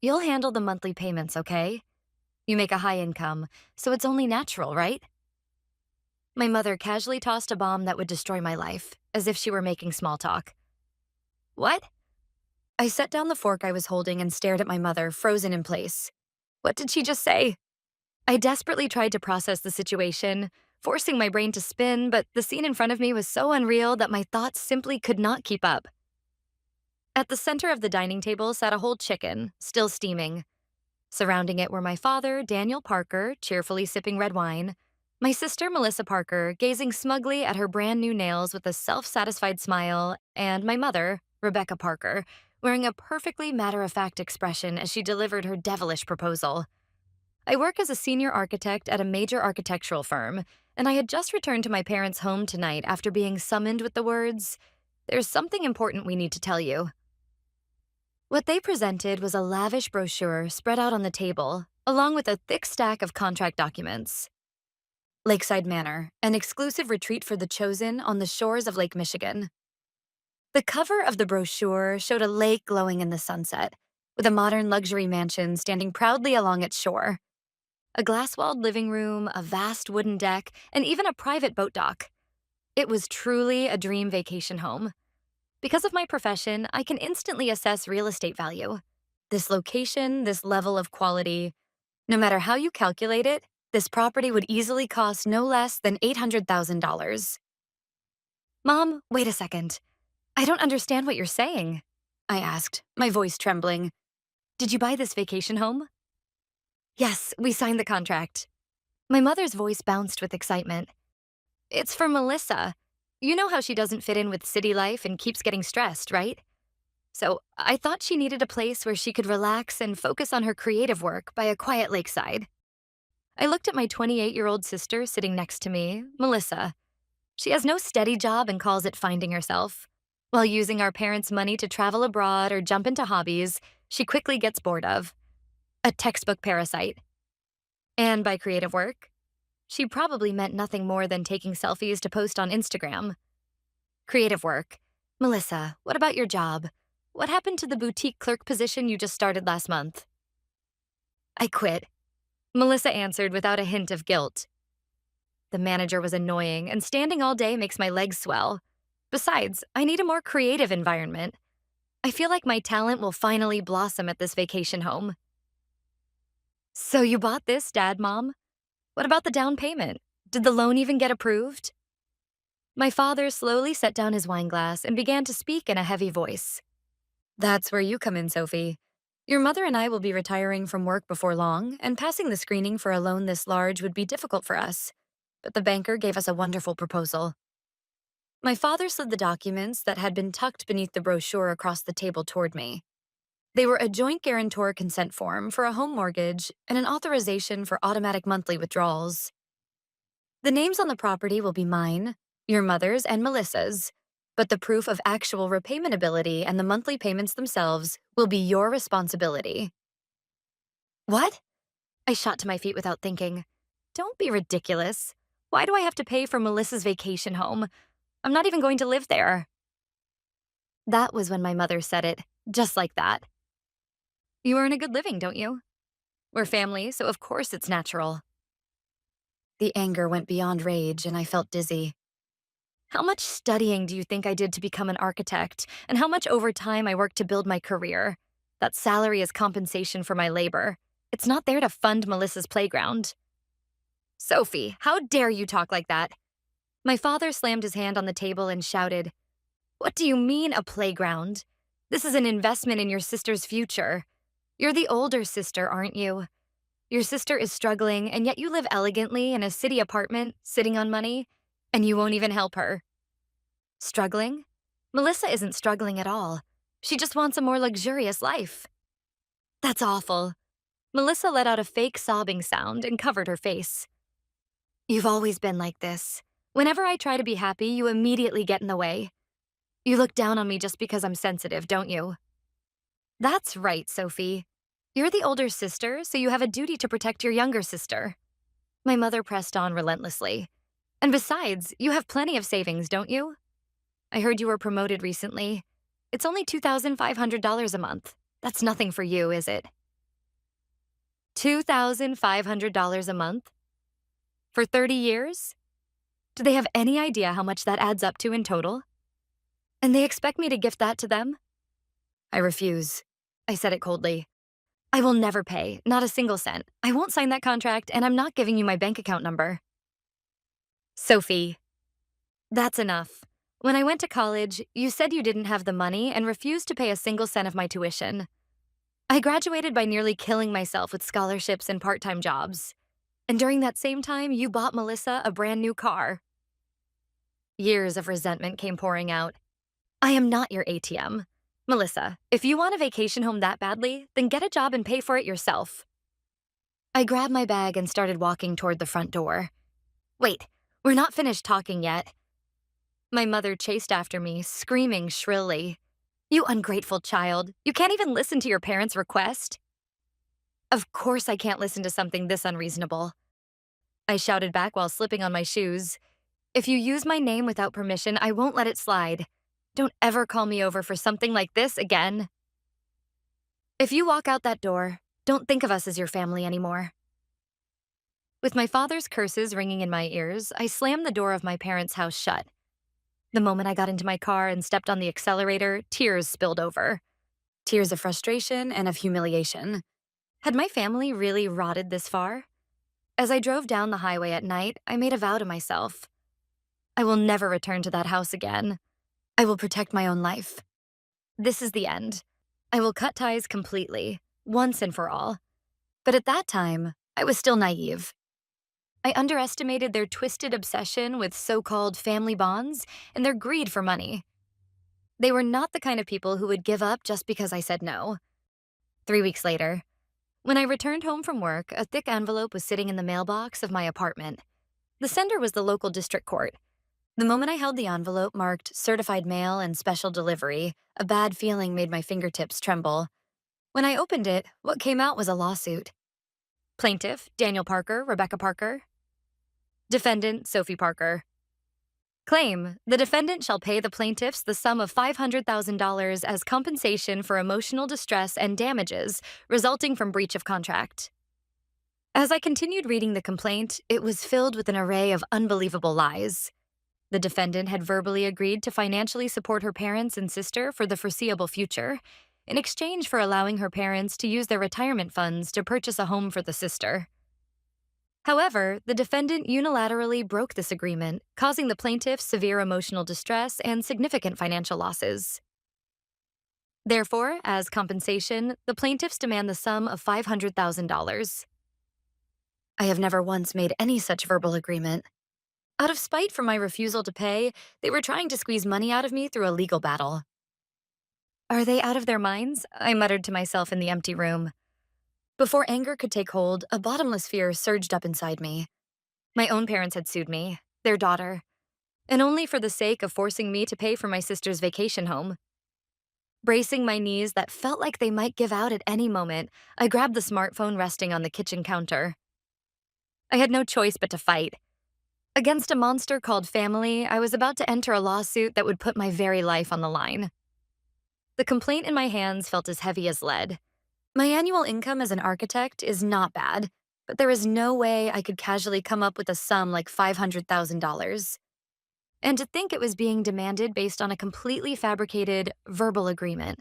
You'll handle the monthly payments, okay? You make a high income, so it's only natural, right? My mother casually tossed a bomb that would destroy my life, as if she were making small talk. What? I set down the fork I was holding and stared at my mother, frozen in place. What did she just say? I desperately tried to process the situation, forcing my brain to spin, but the scene in front of me was so unreal that my thoughts simply could not keep up. At the center of the dining table sat a whole chicken, still steaming. Surrounding it were my father, Daniel Parker, cheerfully sipping red wine, my sister, Melissa Parker, gazing smugly at her brand new nails with a self-satisfied smile, and my mother, Rebecca Parker, wearing a perfectly matter-of-fact expression as she delivered her devilish proposal. I work as a senior architect at a major architectural firm, and I had just returned to my parents' home tonight after being summoned with the words, "There's something important we need to tell you." What they presented was a lavish brochure spread out on the table, along with a thick stack of contract documents. Lakeside Manor, an exclusive retreat for the chosen on the shores of Lake Michigan. The cover of the brochure showed a lake glowing in the sunset, with a modern luxury mansion standing proudly along its shore. A glass-walled living room, a vast wooden deck, and even a private boat dock. It was truly a dream vacation home. Because of my profession, I can instantly assess real estate value. This location, this level of quality, no matter how you calculate it, this property would easily cost no less than $800,000. Mom, wait a second. I don't understand what you're saying, I asked, my voice trembling. Did you buy this vacation home? Yes, we signed the contract. My mother's voice bounced with excitement. It's for Melissa. You know how she doesn't fit in with city life and keeps getting stressed, right? So I thought she needed a place where she could relax and focus on her creative work by a quiet lakeside. I looked at my 28-year-old sister sitting next to me, Melissa. She has no steady job and calls it finding herself. While using our parents' money to travel abroad or jump into hobbies she quickly gets bored of. A textbook parasite. And by creative work, she probably meant nothing more than taking selfies to post on Instagram. Creative work. Melissa, what about your job? What happened to the boutique clerk position you just started last month? I quit, Melissa answered without a hint of guilt. The manager was annoying, and standing all day makes my legs swell. Besides, I need a more creative environment. I feel like my talent will finally blossom at this vacation home. So you bought this, Dad, Mom? What about the down payment? Did the loan even get approved? My father slowly set down his wine glass and began to speak in a heavy voice. That's where you come in, Sophie. Your mother and I will be retiring from work before long, and passing the screening for a loan this large would be difficult for us. But the banker gave us a wonderful proposal. My father slid the documents that had been tucked beneath the brochure across the table toward me. They were a joint guarantor consent form for a home mortgage and an authorization for automatic monthly withdrawals. The names on the property will be mine, your mother's, and Melissa's, but the proof of actual repayment ability and the monthly payments themselves will be your responsibility. What? I shot to my feet without thinking. Don't be ridiculous. Why do I have to pay for Melissa's vacation home? I'm not even going to live there. That was when my mother said it, just like that. You earn a good living, don't you? We're family, so of course it's natural. The anger went beyond rage, and I felt dizzy. How much studying do you think I did to become an architect, and how much overtime I worked to build my career? That salary is compensation for my labor. It's not there to fund Melissa's playground. Sophie, how dare you talk like that? My father slammed his hand on the table and shouted, What do you mean, a playground? This is an investment in your sister's future. You're the older sister, aren't you? Your sister is struggling, and yet you live elegantly in a city apartment, sitting on money, and you won't even help her. Struggling? Melissa isn't struggling at all. She just wants a more luxurious life. That's awful. Melissa let out a fake sobbing sound and covered her face. You've always been like this. Whenever I try to be happy, you immediately get in the way. You look down on me just because I'm sensitive, don't you? That's right, Sophie. You're the older sister, so you have a duty to protect your younger sister. My mother pressed on relentlessly. And besides, you have plenty of savings, don't you? I heard you were promoted recently. It's only $2,500 a month. That's nothing for you, is it? $2,500 a month? For 30 years? Do they have any idea how much that adds up to in total? And they expect me to gift that to them? I refuse. I said it coldly. I will never pay, not a single cent. I won't sign that contract, and I'm not giving you my bank account number. Sophie, that's enough. When I went to college, you said you didn't have the money and refused to pay a single cent of my tuition. I graduated by nearly killing myself with scholarships and part-time jobs. And during that same time, you bought Melissa a brand new car. Years of resentment came pouring out. I am not your ATM. Melissa, if you want a vacation home that badly, then get a job and pay for it yourself. I grabbed my bag and started walking toward the front door. Wait, we're not finished talking yet. My mother chased after me, screaming shrilly. You ungrateful child. You can't even listen to your parents' request. Of course I can't listen to something this unreasonable. I shouted back while slipping on my shoes. If you use my name without permission, I won't let it slide. Don't ever call me over for something like this again. If you walk out that door, don't think of us as your family anymore. With my father's curses ringing in my ears, I slammed the door of my parents' house shut. The moment I got into my car and stepped on the accelerator, tears spilled over. Tears of frustration and of humiliation. Had my family really rotted this far? As I drove down the highway at night, I made a vow to myself. I will never return to that house again. I will protect my own life. This is the end. I will cut ties completely, once and for all. But at that time, I was still naive. I underestimated their twisted obsession with so-called family bonds and their greed for money. They were not the kind of people who would give up just because I said no. 3 weeks later, when I returned home from work, a thick envelope was sitting in the mailbox of my apartment. The sender was the local district court. The moment I held the envelope marked certified mail and special delivery, a bad feeling made my fingertips tremble. When I opened it, what came out was a lawsuit. Plaintiff, Daniel Parker, Rebecca Parker. Defendant, Sophie Parker. Claim, the defendant shall pay the plaintiffs the sum of $500,000 as compensation for emotional distress and damages resulting from breach of contract. As I continued reading the complaint, it was filled with an array of unbelievable lies. The defendant had verbally agreed to financially support her parents and sister for the foreseeable future, in exchange for allowing her parents to use their retirement funds to purchase a home for the sister. However, the defendant unilaterally broke this agreement, causing the plaintiff severe emotional distress and significant financial losses. Therefore, as compensation, the plaintiffs demand the sum of $500,000. I have never once made any such verbal agreement. Out of spite for my refusal to pay, they were trying to squeeze money out of me through a legal battle. Are they out of their minds? I muttered to myself in the empty room. Before anger could take hold, a bottomless fear surged up inside me. My own parents had sued me, their daughter, and only for the sake of forcing me to pay for my sister's vacation home. Bracing my knees that felt like they might give out at any moment, I grabbed the smartphone resting on the kitchen counter. I had no choice but to fight. Against a monster called family, I was about to enter a lawsuit that would put my very life on the line. The complaint in my hands felt as heavy as lead. My annual income as an architect is not bad, but there is no way I could casually come up with a sum like $500,000. And to think it was being demanded based on a completely fabricated, verbal agreement.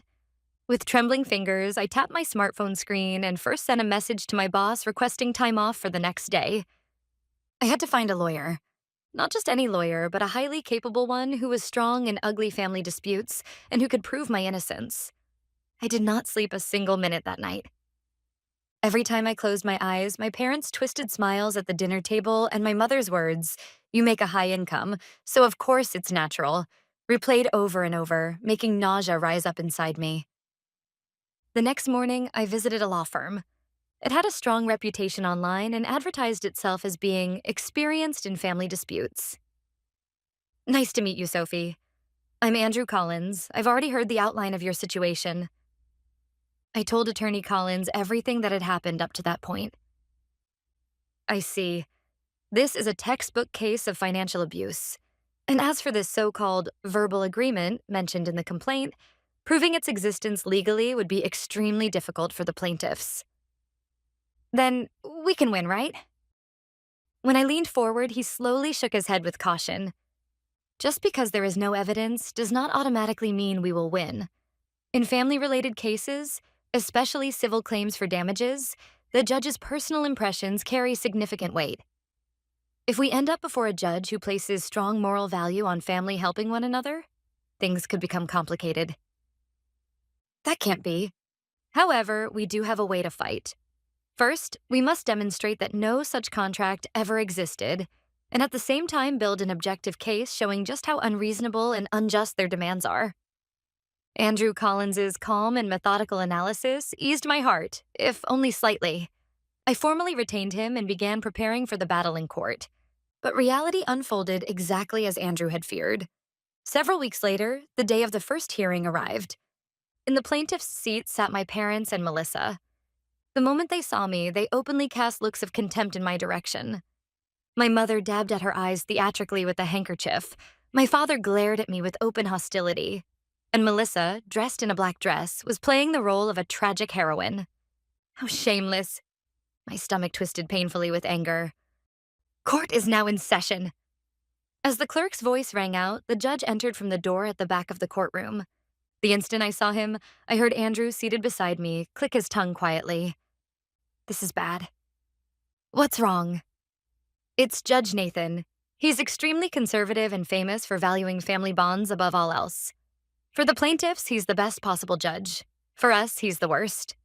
With trembling fingers, I tapped my smartphone screen and first sent a message to my boss requesting time off for the next day. I had to find a lawyer. Not just any lawyer, but a highly capable one who was strong in ugly family disputes and who could prove my innocence. I did not sleep a single minute that night. Every time I closed my eyes, my parents' twisted smiles at the dinner table and my mother's words, "You make a high income, so of course it's natural," replayed over and over, making nausea rise up inside me. The next morning, I visited a law firm. It had a strong reputation online and advertised itself as being experienced in family disputes. Nice to meet you, Sophie. I'm Andrew Collins. I've already heard the outline of your situation. I told Attorney Collins everything that had happened up to that point. I see. This is a textbook case of financial abuse. And as for this so-called verbal agreement mentioned in the complaint, proving its existence legally would be extremely difficult for the plaintiffs. Then we can win, right? When I leaned forward, he slowly shook his head with caution. Just because there is no evidence does not automatically mean we will win. In family related cases, especially civil claims for damages, the judge's personal impressions carry significant weight. If we end up before a judge who places strong moral value on family helping one another, things could become complicated. That can't be. However, we do have a way to fight. First, we must demonstrate that no such contract ever existed, and at the same time build an objective case showing just how unreasonable and unjust their demands are. Andrew Collins's calm and methodical analysis eased my heart, if only slightly. I formally retained him and began preparing for the battle in court. But reality unfolded exactly as Andrew had feared. Several weeks later, the day of the first hearing arrived. In the plaintiff's seat sat my parents and Melissa. The moment they saw me, they openly cast looks of contempt in my direction. My mother dabbed at her eyes theatrically with a handkerchief. My father glared at me with open hostility. And Melissa, dressed in a black dress, was playing the role of a tragic heroine. How shameless. My stomach twisted painfully with anger. Court is now in session. As the clerk's voice rang out, the judge entered from the door at the back of the courtroom. The instant I saw him, I heard Andrew, seated beside me, click his tongue quietly. This is bad. What's wrong? It's Judge Nathan. He's extremely conservative and famous for valuing family bonds above all else. For the plaintiffs, he's the best possible judge. For us, he's the worst.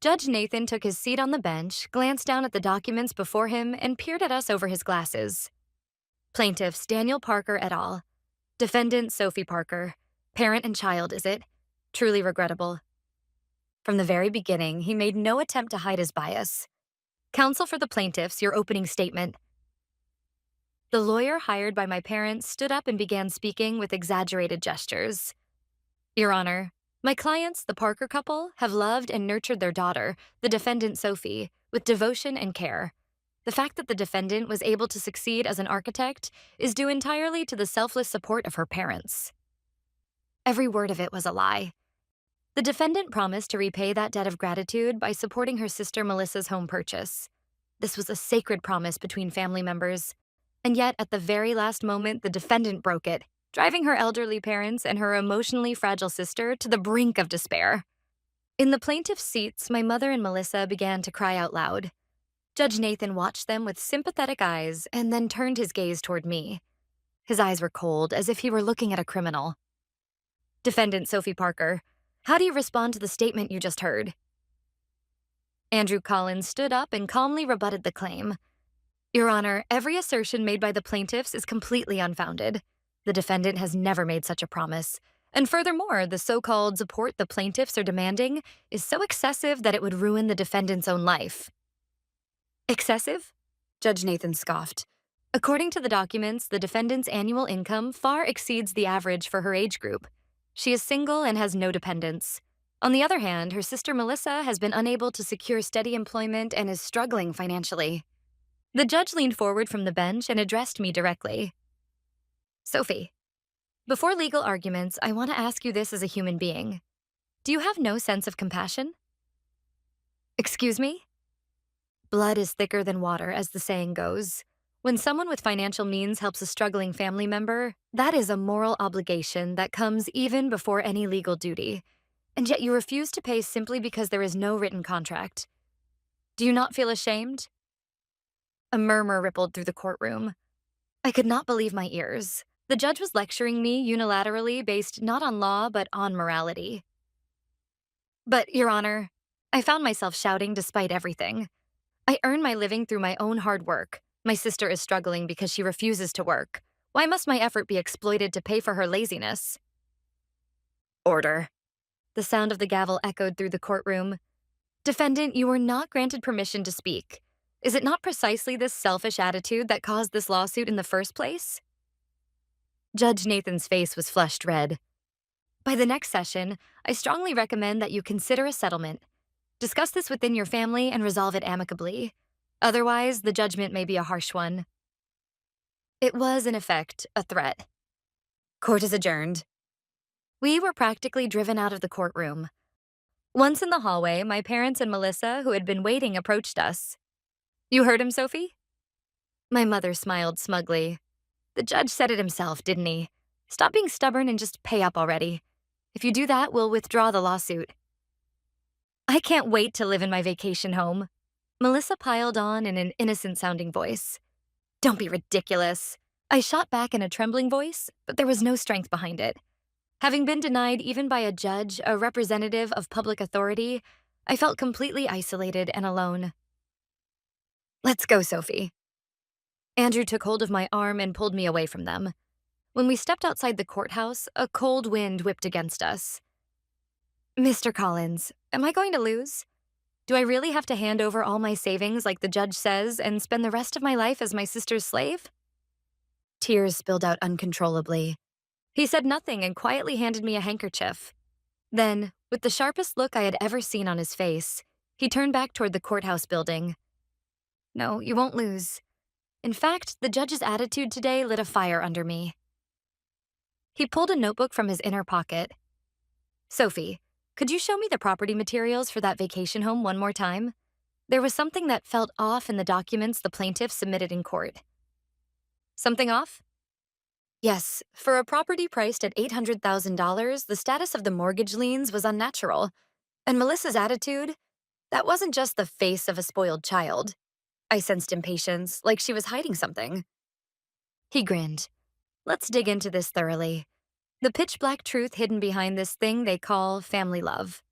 Judge Nathan took his seat on the bench, glanced down at the documents before him, and peered at us over his glasses. Plaintiffs Daniel Parker et al. Defendant Sophie Parker. Parent and child, is it? Truly regrettable. From the very beginning, he made no attempt to hide his bias. Counsel for the plaintiffs, your opening statement. The lawyer hired by my parents stood up and began speaking with exaggerated gestures. Your Honor, my clients, the Parker couple, have loved and nurtured their daughter, the defendant Sophie, with devotion and care. The fact that the defendant was able to succeed as an architect is due entirely to the selfless support of her parents. Every word of it was a lie. The defendant promised to repay that debt of gratitude by supporting her sister Melissa's home purchase. This was a sacred promise between family members. And yet, at the very last moment, the defendant broke it, driving her elderly parents and her emotionally fragile sister to the brink of despair. In the plaintiff's seats, my mother and Melissa began to cry out loud. Judge Nathan watched them with sympathetic eyes and then turned his gaze toward me. His eyes were cold, as if he were looking at a criminal. Defendant Sophie Parker, how do you respond to the statement you just heard? Andrew Collins stood up and calmly rebutted the claim. Your Honor, every assertion made by the plaintiffs is completely unfounded. The defendant has never made such a promise. And furthermore, the so-called support the plaintiffs are demanding is so excessive that it would ruin the defendant's own life. Excessive? Judge Nathan scoffed. According to the documents, the defendant's annual income far exceeds the average for her age group. She is single and has no dependents. On the other hand, her sister Melissa has been unable to secure steady employment and is struggling financially. The judge leaned forward from the bench and addressed me directly. Sophie, before legal arguments, I want to ask you this as a human being. Do you have no sense of compassion? Excuse me? Blood is thicker than water, as the saying goes. When someone with financial means helps a struggling family member, that is a moral obligation that comes even before any legal duty. And yet you refuse to pay simply because there is no written contract. Do you not feel ashamed? A murmur rippled through the courtroom. I could not believe my ears. The judge was lecturing me unilaterally based not on law but on morality. But, Your Honor, I found myself shouting despite everything. I earn my living through my own hard work. My sister is struggling because she refuses to work. Why must my effort be exploited to pay for her laziness? Order. The sound of the gavel echoed through the courtroom. Defendant, you were not granted permission to speak. Is it not precisely this selfish attitude that caused this lawsuit in the first place? Judge Nathan's face was flushed red. By the next session, I strongly recommend that you consider a settlement. Discuss this within your family and resolve it amicably. Otherwise, the judgment may be a harsh one. It was, in effect, a threat. Court is adjourned. We were practically driven out of the courtroom. Once in the hallway, my parents and Melissa, who had been waiting, approached us. You heard him, Sophie? My mother smiled smugly. The judge said it himself, didn't he? Stop being stubborn and just pay up already. If you do that, we'll withdraw the lawsuit. I can't wait to live in my vacation home. Melissa piled on in an innocent-sounding voice. Don't be ridiculous. I shot back in a trembling voice, but there was no strength behind it. Having been denied even by a judge, a representative of public authority, I felt completely isolated and alone. Let's go, Sophie. Andrew took hold of my arm and pulled me away from them. When we stepped outside the courthouse, a cold wind whipped against us. Mr. Collins, am I going to lose? Do I really have to hand over all my savings like the judge says and spend the rest of my life as my sister's slave? Tears spilled out uncontrollably. He said nothing and quietly handed me a handkerchief. Then, with the sharpest look I had ever seen on his face, he turned back toward the courthouse building. No, you won't lose. In fact, the judge's attitude today lit a fire under me. He pulled a notebook from his inner pocket. Sophie, could you show me the property materials for that vacation home one more time? There was something that felt off in the documents the plaintiff submitted in court. Something off? Yes, for a property priced at $800,000, the status of the mortgage liens was unnatural. And Melissa's attitude? That wasn't just the face of a spoiled child. I sensed impatience, like she was hiding something. He grinned. Let's dig into this thoroughly. The pitch-black truth hidden behind this thing they call family love.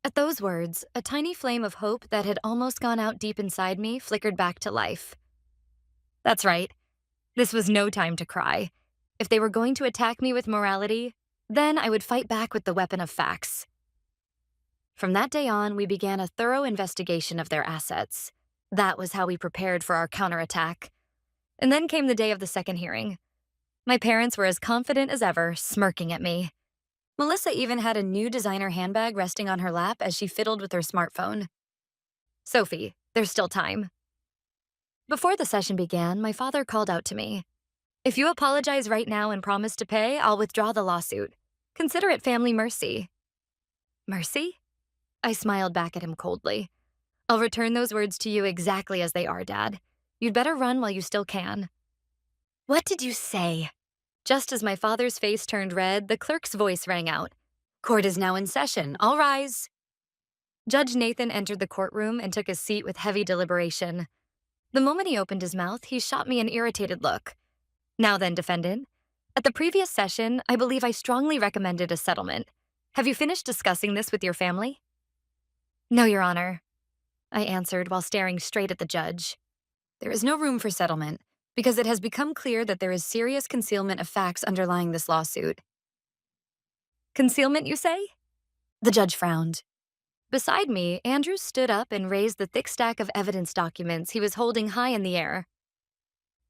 At those words, a tiny flame of hope that had almost gone out deep inside me flickered back to life. That's right. This was no time to cry. If they were going to attack me with morality, then I would fight back with the weapon of facts. From that day on, we began a thorough investigation of their assets. That was how we prepared for our counterattack. And then came the day of the second hearing. My parents were as confident as ever, smirking at me. Melissa even had a new designer handbag resting on her lap as she fiddled with her smartphone. Sophie, there's still time. Before the session began, my father called out to me. If you apologize right now and promise to pay, I'll withdraw the lawsuit. Consider it family mercy. Mercy? I smiled back at him coldly. I'll return those words to you exactly as they are, Dad. You'd better run while you still can. What did you say? Just as my father's face turned red, the clerk's voice rang out. Court is now in session. All rise. Judge Nathan entered the courtroom and took his seat with heavy deliberation. The moment he opened his mouth, he shot me an irritated look. Now then, defendant. At the previous session, I believe I strongly recommended a settlement. Have you finished discussing this with your family? No, Your Honor, I answered while staring straight at the judge. There is no room for settlement, because it has become clear that there is serious concealment of facts underlying this lawsuit. Concealment, you say? The judge frowned. Beside me, Andrew stood up and raised the thick stack of evidence documents he was holding high in the air.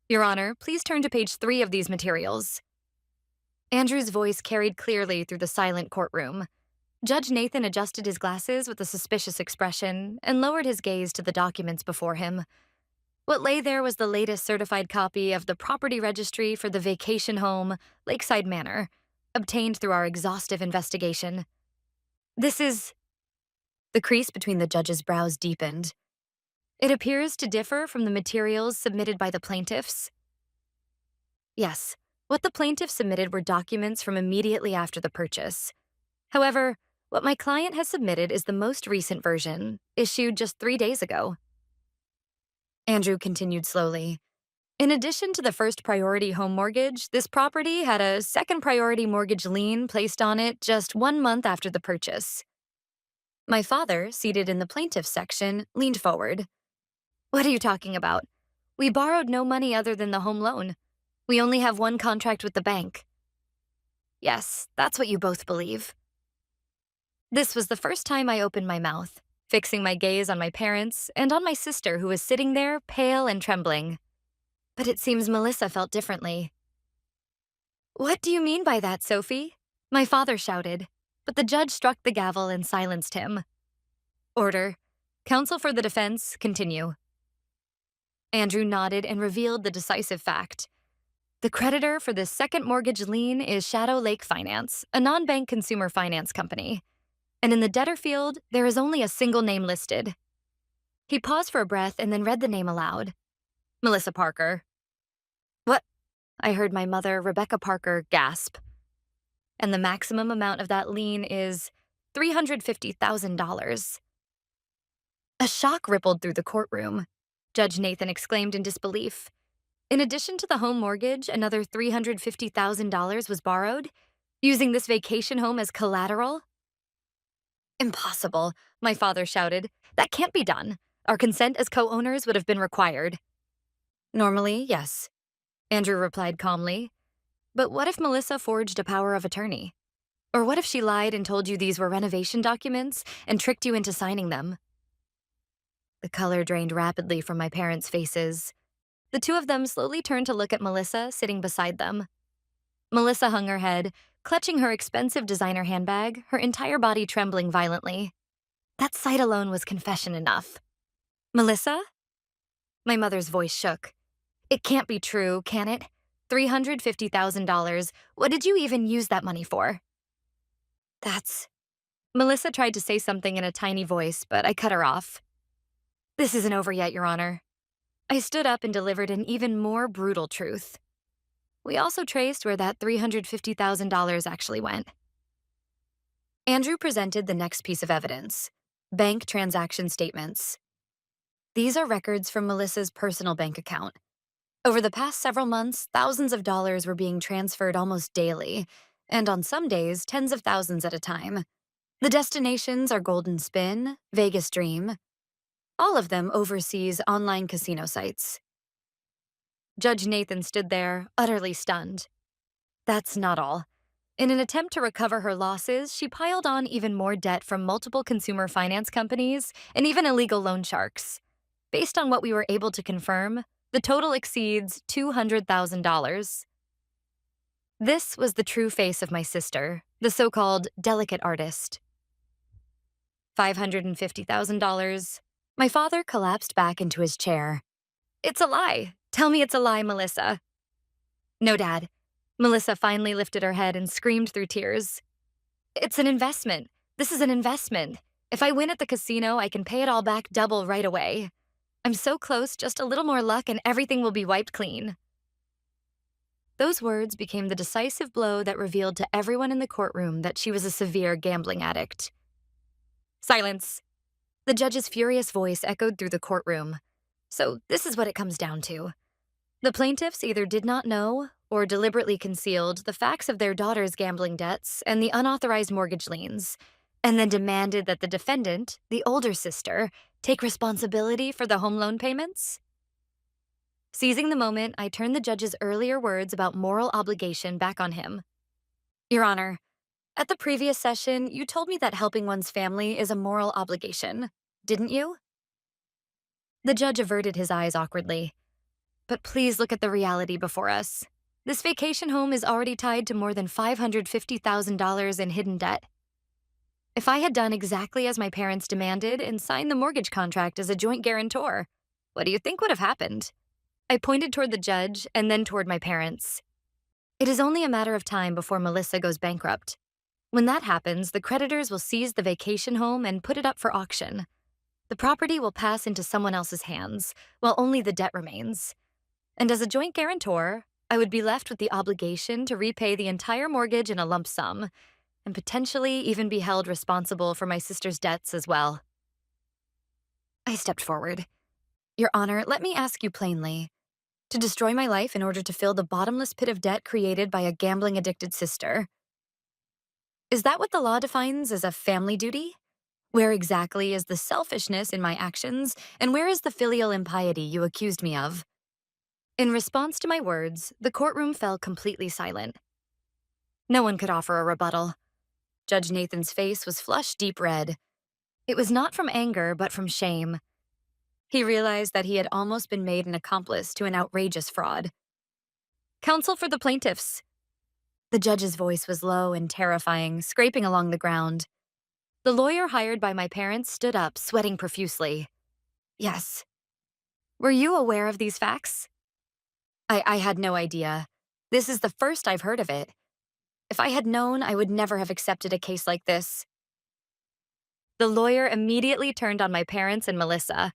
Your Honor, please turn to page 3 of these materials. Andrew's voice carried clearly through the silent courtroom. Judge Nathan adjusted his glasses with a suspicious expression and lowered his gaze to the documents before him. What lay there was the latest certified copy of the property registry for the vacation home, Lakeside Manor, obtained through our exhaustive investigation. This is... The crease between the judge's brows deepened. It appears to differ from the materials submitted by the plaintiffs. Yes, what the plaintiffs submitted were documents from immediately after the purchase. However, what my client has submitted is the most recent version, issued just 3 days ago. Andrew continued slowly. In addition to the first priority home mortgage, this property had a second priority mortgage lien placed on it just 1 month after the purchase. My father, seated in the plaintiff's section, leaned forward. What are you talking about? We borrowed no money other than the home loan. We only have one contract with the bank. Yes, that's what you both believe. This was the first time I opened my mouth, fixing my gaze on my parents and on my sister who was sitting there, pale and trembling. But it seems Melissa felt differently. What do you mean by that, Sophie? My father shouted, but the judge struck the gavel and silenced him. Order. Counsel for the defense, continue. Andrew nodded and revealed the decisive fact. The creditor for this second mortgage lien is Shadow Lake Finance, a non-bank consumer finance company. and in the debtor field, there is only a single name listed. He paused for a breath and then read the name aloud. Melissa Parker. What? I heard my mother, Rebecca Parker, gasp. And the maximum amount of that lien is $350,000. A shock rippled through the courtroom. Judge Nathan exclaimed in disbelief. In addition to the home mortgage, another $350,000 was borrowed, using this vacation home as collateral? Impossible, my father shouted. That can't be done. Our consent as co-owners would have been required. Normally, yes, Andrew replied calmly. But what if Melissa forged a power of attorney? Or what if she lied and told you these were renovation documents and tricked you into signing them? The color drained rapidly from my parents' faces. The two of them slowly turned to look at Melissa sitting beside them. Melissa hung her head, clutching her expensive designer handbag, her entire body trembling violently. That sight alone was confession enough. Melissa? My mother's voice shook. It can't be true, can it? $350,000. What did you even use that money for? That's... Melissa tried to say something in a tiny voice, but I cut her off. This isn't over yet, Your Honor. I stood up and delivered an even more brutal truth. We also traced where that $350,000 actually went. Andrew presented the next piece of evidence: bank transaction statements. These are records from Melissa's personal bank account. Over the past several months, thousands of dollars were being transferred almost daily, and on some days, tens of thousands at a time. The destinations are Golden Spin, Vegas Dream, all of them overseas online casino sites. Judge Nathan stood there, utterly stunned. That's not all. In an attempt to recover her losses, she piled on even more debt from multiple consumer finance companies and even illegal loan sharks. Based on what we were able to confirm, the total exceeds $200,000. This was the true face of my sister, the so-called delicate artist. $550,000. My father collapsed back into his chair. It's a lie. Tell me it's a lie, Melissa. No, Dad. Melissa finally lifted her head and screamed through tears. It's an investment. This is an investment. If I win at the casino, I can pay it all back double right away. I'm so close, just a little more luck and everything will be wiped clean. Those words became the decisive blow that revealed to everyone in the courtroom that she was a severe gambling addict. Silence. The judge's furious voice echoed through the courtroom. So this is what it comes down to. The plaintiffs either did not know or deliberately concealed the facts of their daughter's gambling debts and the unauthorized mortgage liens, and then demanded that the defendant, the older sister, take responsibility for the home loan payments? Seizing the moment, I turned the judge's earlier words about moral obligation back on him. Your Honor, at the previous session, you told me that helping one's family is a moral obligation, didn't you? The judge averted his eyes awkwardly. But please look at the reality before us. This vacation home is already tied to more than $550,000 in hidden debt. If I had done exactly as my parents demanded and signed the mortgage contract as a joint guarantor, what do you think would have happened? I pointed toward the judge and then toward my parents. It is only a matter of time before Melissa goes bankrupt. When that happens, the creditors will seize the vacation home and put it up for auction. The property will pass into someone else's hands, while only the debt remains. And as a joint guarantor, I would be left with the obligation to repay the entire mortgage in a lump sum, and potentially even be held responsible for my sister's debts as well. I stepped forward. Your Honor, let me ask you plainly. To destroy my life in order to fill the bottomless pit of debt created by a gambling-addicted sister. Is that what the law defines as a family duty? Where exactly is the selfishness in my actions, and where is the filial impiety you accused me of? In response to my words, the courtroom fell completely silent. No one could offer a rebuttal. Judge Nathan's face was flushed deep red. It was not from anger, but from shame. He realized that he had almost been made an accomplice to an outrageous fraud. Counsel for the plaintiffs. The judge's voice was low and terrifying, scraping along the ground. The lawyer hired by my parents stood up, sweating profusely. Yes. Were you aware of these facts? I had no idea. This is the first I've heard of it. If I had known, I would never have accepted a case like this. The lawyer immediately turned on my parents and Melissa.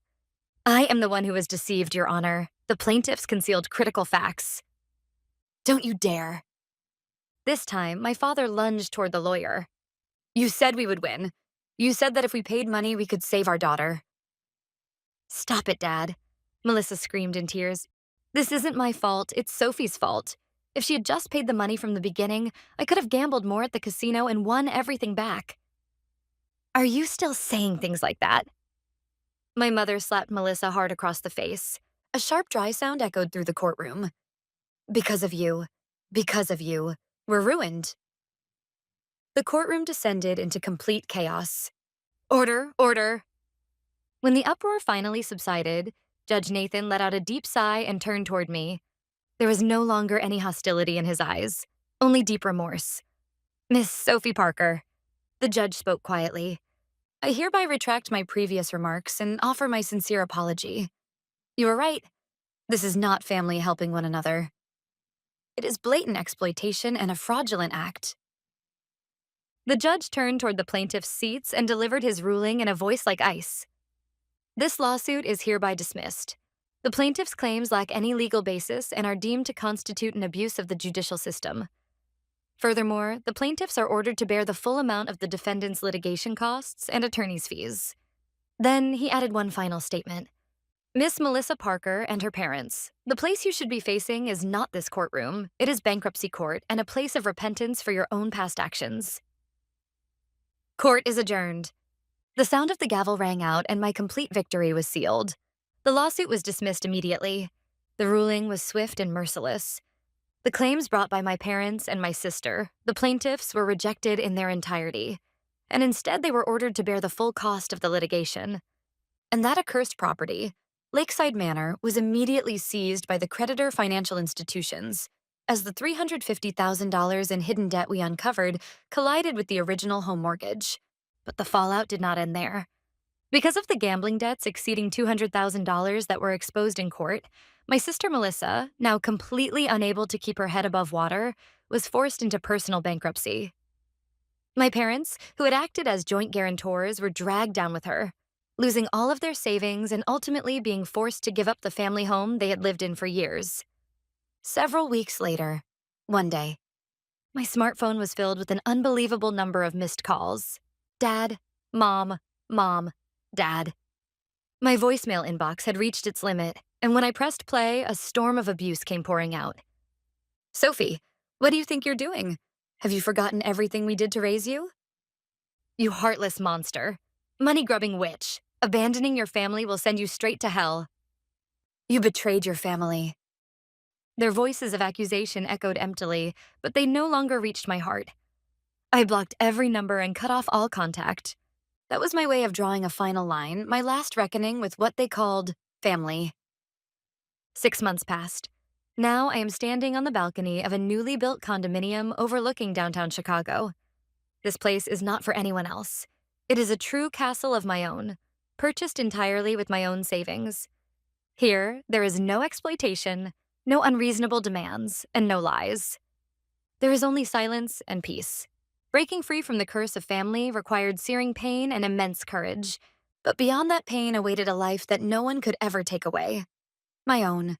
I am the one who was deceived, Your Honor. The plaintiffs concealed critical facts. Don't you dare. This time, my father lunged toward the lawyer. You said we would win. You said that if we paid money, we could save our daughter. Stop it, Dad. Melissa screamed in tears. This isn't my fault, it's Sophie's fault. If she had just paid the money from the beginning, I could have gambled more at the casino and won everything back. Are you still saying things like that? My mother slapped Melissa hard across the face. A sharp, dry sound echoed through the courtroom. Because of you. Because of you. We're ruined. The courtroom descended into complete chaos. Order, order. When the uproar finally subsided, Judge Nathan let out a deep sigh and turned toward me. There was no longer any hostility in his eyes, only deep remorse. Miss Sophie Parker, the judge spoke quietly. I hereby retract my previous remarks and offer my sincere apology. You were right. This is not family helping one another. It is blatant exploitation and a fraudulent act. The judge turned toward the plaintiff's seats and delivered his ruling in a voice like ice. This lawsuit is hereby dismissed. The plaintiff's claims lack any legal basis and are deemed to constitute an abuse of the judicial system. Furthermore, the plaintiffs are ordered to bear the full amount of the defendant's litigation costs and attorney's fees. Then he added one final statement. Miss Melissa Parker and her parents, the place you should be facing is not this courtroom. It is bankruptcy court and a place of repentance for your own past actions. Court is adjourned. The sound of the gavel rang out and my complete victory was sealed. The lawsuit was dismissed immediately. The ruling was swift and merciless. The claims brought by my parents and my sister, the plaintiffs, were rejected in their entirety, and instead they were ordered to bear the full cost of the litigation. And that accursed property, Lakeside Manor, was immediately seized by the creditor financial institutions, as the $350,000 in hidden debt we uncovered collided with the original home mortgage. But the fallout did not end there. Because of the gambling debts exceeding $200,000 that were exposed in court, my sister Melissa, now completely unable to keep her head above water, was forced into personal bankruptcy. My parents, who had acted as joint guarantors, were dragged down with her, losing all of their savings and ultimately being forced to give up the family home they had lived in for years. Several weeks later, one day, my smartphone was filled with an unbelievable number of missed calls. Dad, Mom, Mom, Dad. My voicemail inbox had reached its limit, and when I pressed play, a storm of abuse came pouring out. Sophie, what do you think you're doing? Have you forgotten everything we did to raise you? You heartless monster. Money-grubbing witch. Abandoning your family will send you straight to hell. You betrayed your family. Their voices of accusation echoed emptily, but they no longer reached my heart. I blocked every number and cut off all contact. That was my way of drawing a final line, my last reckoning with what they called family. 6 months passed. Now I am standing on the balcony of a newly built condominium overlooking downtown Chicago. This place is not for anyone else. It is a true castle of my own, purchased entirely with my own savings. Here, there is no exploitation, no unreasonable demands, and no lies. There is only silence and peace. Breaking free from the curse of family required searing pain and immense courage, but beyond that pain awaited a life that no one could ever take away. My own.